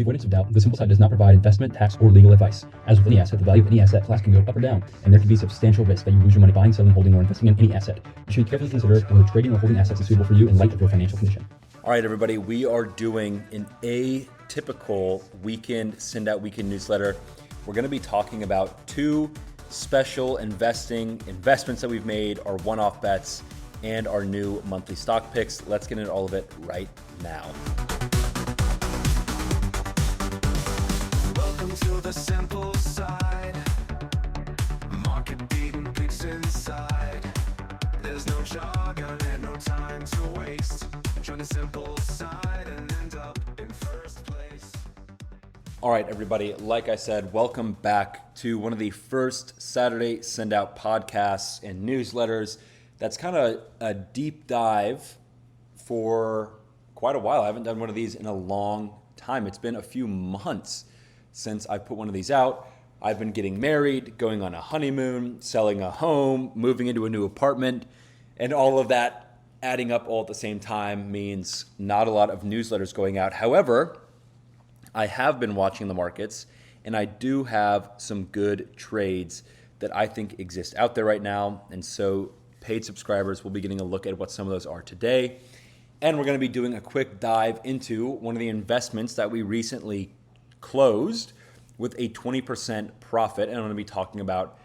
the avoidance of doubt, the simple side does not provide investment, tax, or legal advice. As with any asset, the value of any asset class can go up or down, and there can be substantial risk that you lose your money buying, selling, holding, or investing in any asset. You should carefully consider whether trading or holding assets is suitable for you in light of your financial condition. All right, everybody, we are doing an atypical send out weekend newsletter. We're going to be talking about two special investments that we've made, our one-off bets, and our new monthly stock picks. Let's get into all of it right now. Welcome to the simple side. Market beating picks inside. There's no jargon and no time to waste. Join the simple side and end up in first place. All right, everybody, like I said, welcome back to one of the first Saturday send out podcasts and newsletters. That's kind of a deep dive for quite a while. I haven't done one of these in a long time. It's been a few months since I put one of these out. I've been getting married, going on a honeymoon, selling a home, moving into a new apartment, and all of that adding up all at the same time means not a lot of newsletters going out. However, I have been watching the markets, and I do have some good trades that I think exist out there right now. And so paid subscribers will be getting a look at what some of those are today. And we're going to be doing a quick dive into one of the investments that we recently closed with a 20% profit. And I'm going to be talking about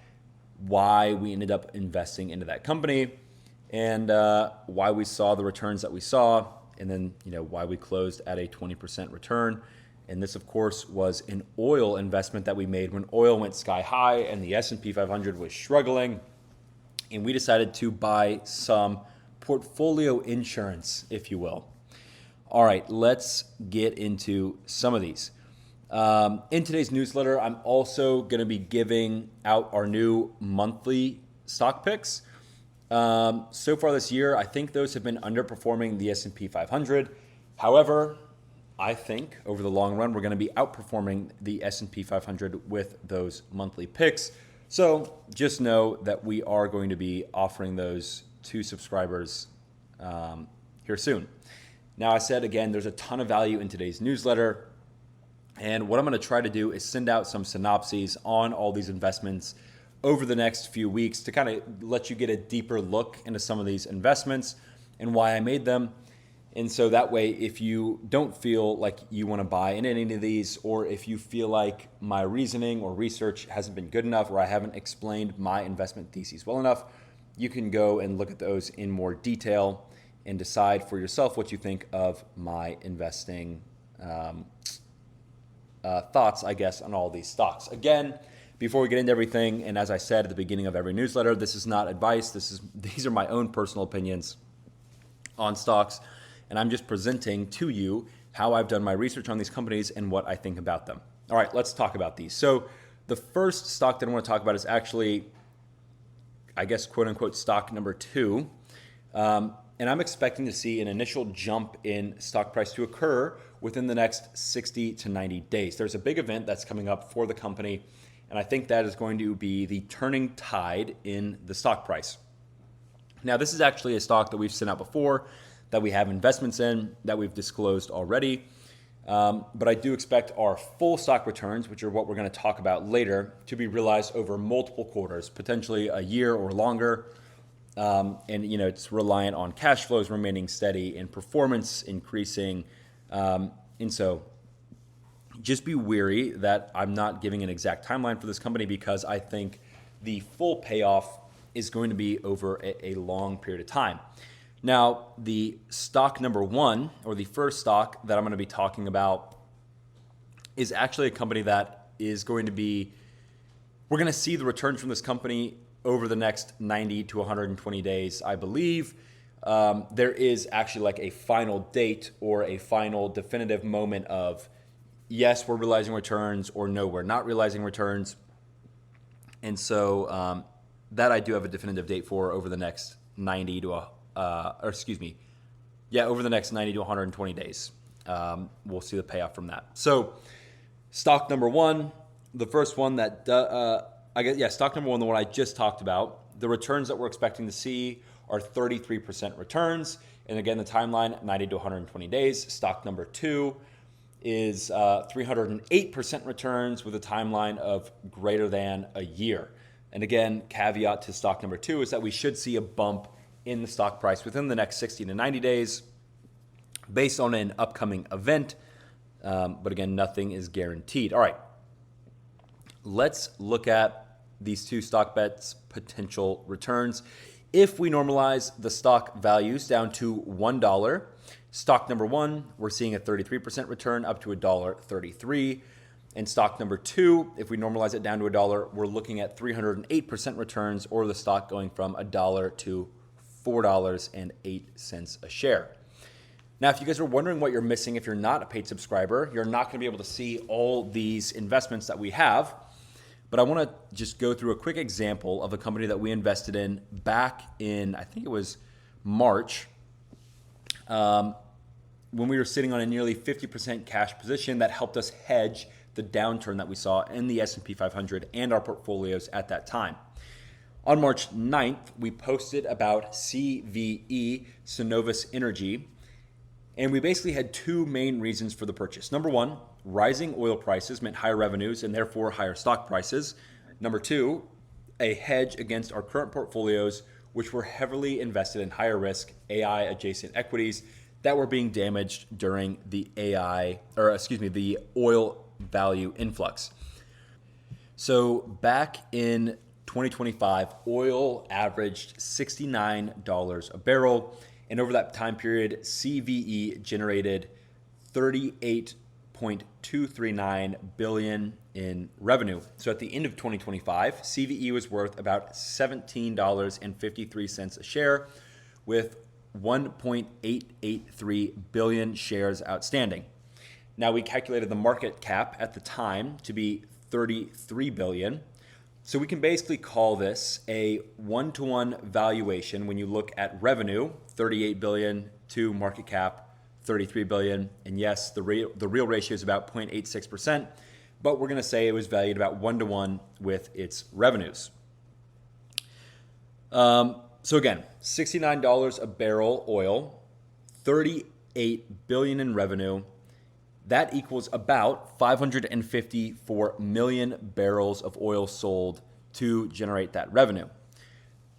why we ended up investing into that company and why we saw the returns that we saw, and then why we closed at a 20% return. And this, of course, was an oil investment that we made when oil went sky high and the S&P 500 was struggling. And we decided to buy some portfolio insurance, if you will. All right, let's get into some of these. In today's newsletter, I'm also going to be giving out our new monthly stock picks. So far this year, I think those have been underperforming the S&P 500. However, I think over the long run, we're going to be outperforming the S&P 500 with those monthly picks. So just know that we are going to be offering those to subscribers here soon. Now, I said again, there's a ton of value in today's newsletter. And what I'm going to try to do is send out some synopses on all these investments over the next few weeks to kind of let you get a deeper look into some of these investments and why I made them. And so that way, if you don't feel like you want to buy in any of these, or if you feel like my reasoning or research hasn't been good enough, or I haven't explained my investment thesis well enough, you can go and look at those in more detail and decide for yourself what you think of my investing thoughts, I guess, on all these stocks. Again, before we get into everything, and as I said at the beginning of every newsletter, this is not advice. These are my own personal opinions on stocks. And I'm just presenting to you how I've done my research on these companies and what I think about them. All right, let's talk about these. So the first stock that I want to talk about is actually, I guess, quote unquote, stock number 2. And I'm expecting to see an initial jump in stock price to occur within the next 60 to 90 days. There's a big event that's coming up for the company, and I think that is going to be the turning tide in the stock price. Now, this is actually a stock that we've sent out before, that we have investments in, that we've disclosed already. But I do expect our full stock returns, which are what we're going to talk about later, to be realized over multiple quarters, potentially a year or longer. And it's reliant on cash flows remaining steady and performance increasing. And so just be wary that I'm not giving an exact timeline for this company, because I think the full payoff is going to be over a long period of time. Now, the stock number 1, or the first stock that I'm going to be talking about, is actually a company that is going to be, we're going to see the returns from this company over the next 90 to 120 days, I believe. There is actually like a final date or a final definitive moment of, yes, we're realizing returns, or no, we're not realizing returns. And so that I do have a definitive date for over the next 90 to over the next 90 to 120 days. We'll see the payoff from that. So stock number 1, the first one that, stock number 1, the one I just talked about, the returns that we're expecting to see are 33% returns. And again, the timeline, 90 to 120 days. Stock number 2, is 308% returns with a timeline of greater than a year. And again, caveat to stock number 2 is that we should see a bump in the stock price within the next 60 to 90 days based on an upcoming event. But again, nothing is guaranteed. All right, let's look at these 2 stock bets' potential returns. If we normalize the stock values down to $1, stock number 1, we're seeing a 33% return up to $1.33. And stock number 2, if we normalize it down to $1, we're looking at 308% returns, or the stock going from $1 to $4.08 a share. Now, if you guys are wondering what you're missing, if you're not a paid subscriber, you're not going to be able to see all these investments that we have. But I want to just go through a quick example of a company that we invested in back in, I think it was March, when we were sitting on a nearly 50% cash position that helped us hedge the downturn that we saw in the S&P 500 and our portfolios at that time. On March 9th, we posted about CVE, Synovus Energy, and we basically had 2 main reasons for the purchase. Number 1, rising oil prices meant higher revenues and therefore higher stock prices. Number 2, a hedge against our current portfolios, which were heavily invested in higher risk AI adjacent equities that were being damaged during the the oil value influx. So back in 2025, oil averaged $69 a barrel. And over that time period, CVE generated $38.239 billion in revenue. So at the end of 2025, CVE was worth about $17.53 a share, with 1.883 billion shares outstanding. Now, we calculated the market cap at the time to be 33 billion. So we can basically call this a 1-to-1 valuation when you look at revenue, 38 billion, to market cap, 33 billion. And yes, the real ratio is about 0.86%, but we're going to say it was valued about 1-to-1 with its revenues. So again, $69 a barrel oil, 38 billion in revenue. That equals about 554 million barrels of oil sold to generate that revenue.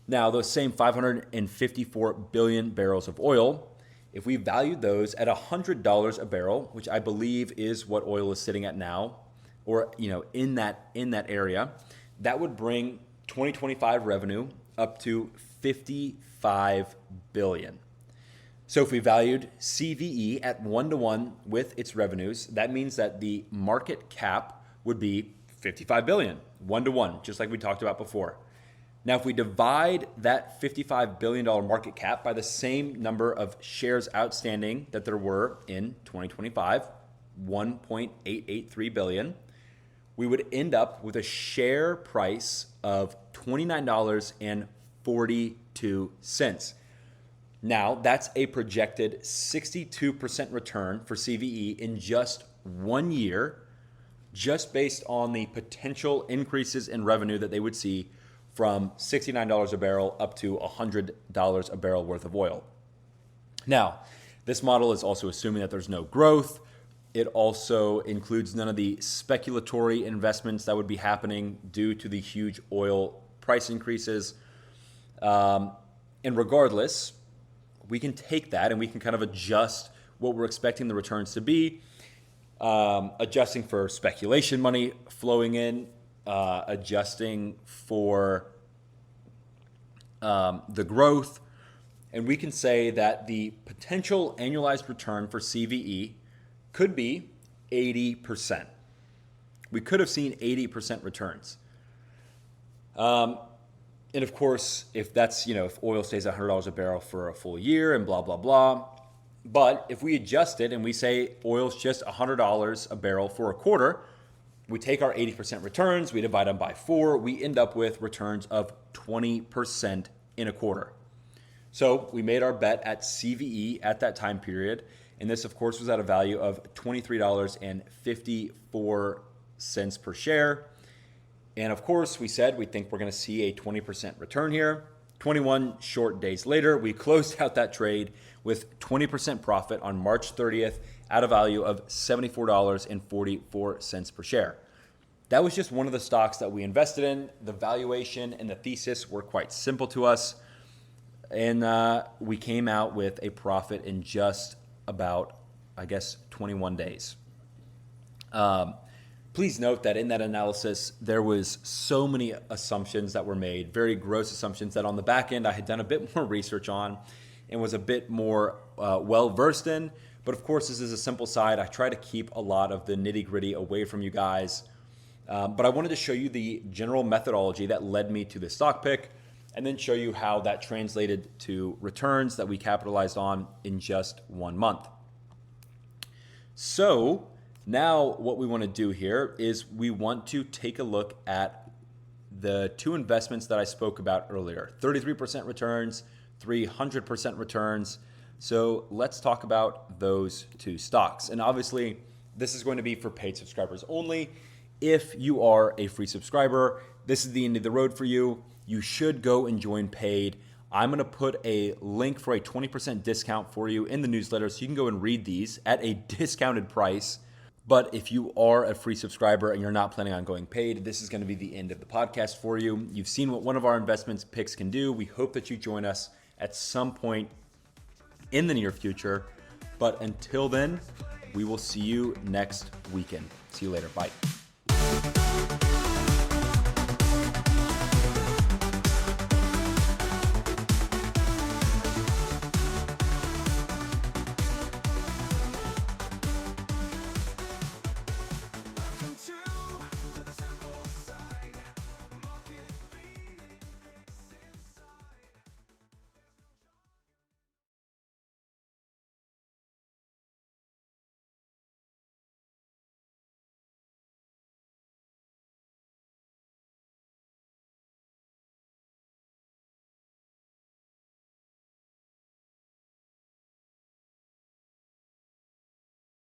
Now, those same 554 billion barrels of oil, if we valued those at $100 a barrel, which I believe is what oil is sitting at now, or in that area, that would bring 2025 revenue up to 55 billion. So if we valued CVE at 1-to-1 with its revenues, that means that the market cap would be 55 billion, 1-to-1, just like we talked about before. Now, if we divide that $55 billion market cap by the same number of shares outstanding that there were in 2025, 1.883 billion, we would end up with a share price of $29.42. Now, that's a projected 62% return for CVE in just 1 year, just based on the potential increases in revenue that they would see from $69 a barrel up to $100 a barrel worth of oil. Now, this model is also assuming that there's no growth. It also includes none of the speculatory investments that would be happening due to the huge oil price increases. And regardless, we can take that and we can kind of adjust what we're expecting the returns to be, adjusting for speculation money flowing in, adjusting for the growth. And we can say that the potential annualized return for CVE could be 80%. We could have seen 80% returns. And of course, if that's, if oil stays at $100 a barrel for a full year and blah, blah, blah. But if we adjust it and we say oil's just $100 a barrel for a quarter, we take our 80% returns, we divide them by 4, we end up with returns of 20% in a quarter. So we made our bet at CVE at that time period. And this, of course, was at a value of $23.54 per share. And of course, we said we think we're going to see a 20% return here. 21 short days later, we closed out that trade with 20% profit on March 30th at a value of $74.44 per share. That was just one of the stocks that we invested in. The valuation and the thesis were quite simple to us. And we came out with a profit in just about, 21 days. Please note that in that analysis, there was so many assumptions that were made, very gross assumptions that on the back end I had done a bit more research on and was a bit more well-versed in. But of course, this is a simple side. I try to keep a lot of the nitty-gritty away from you guys. But I wanted to show you the general methodology that led me to the stock pick and then show you how that translated to returns that we capitalized on in just 1 month. So now what we want to do here is we want to take a look at the two investments that I spoke about earlier, 33% returns, 300% returns. So let's talk about those two stocks. And obviously, this is going to be for paid subscribers only. If you are a free subscriber, this is the end of the road for you. You should go and join paid. I'm going to put a link for a 20% discount for you in the newsletter so you can go and read these at a discounted price. But if you are a free subscriber and you're not planning on going paid, this is going to be the end of the podcast for you. You've seen what one of our investments picks can do. We hope that you join us at some point in the near future. But until then, we will see you next weekend. See you later. Bye.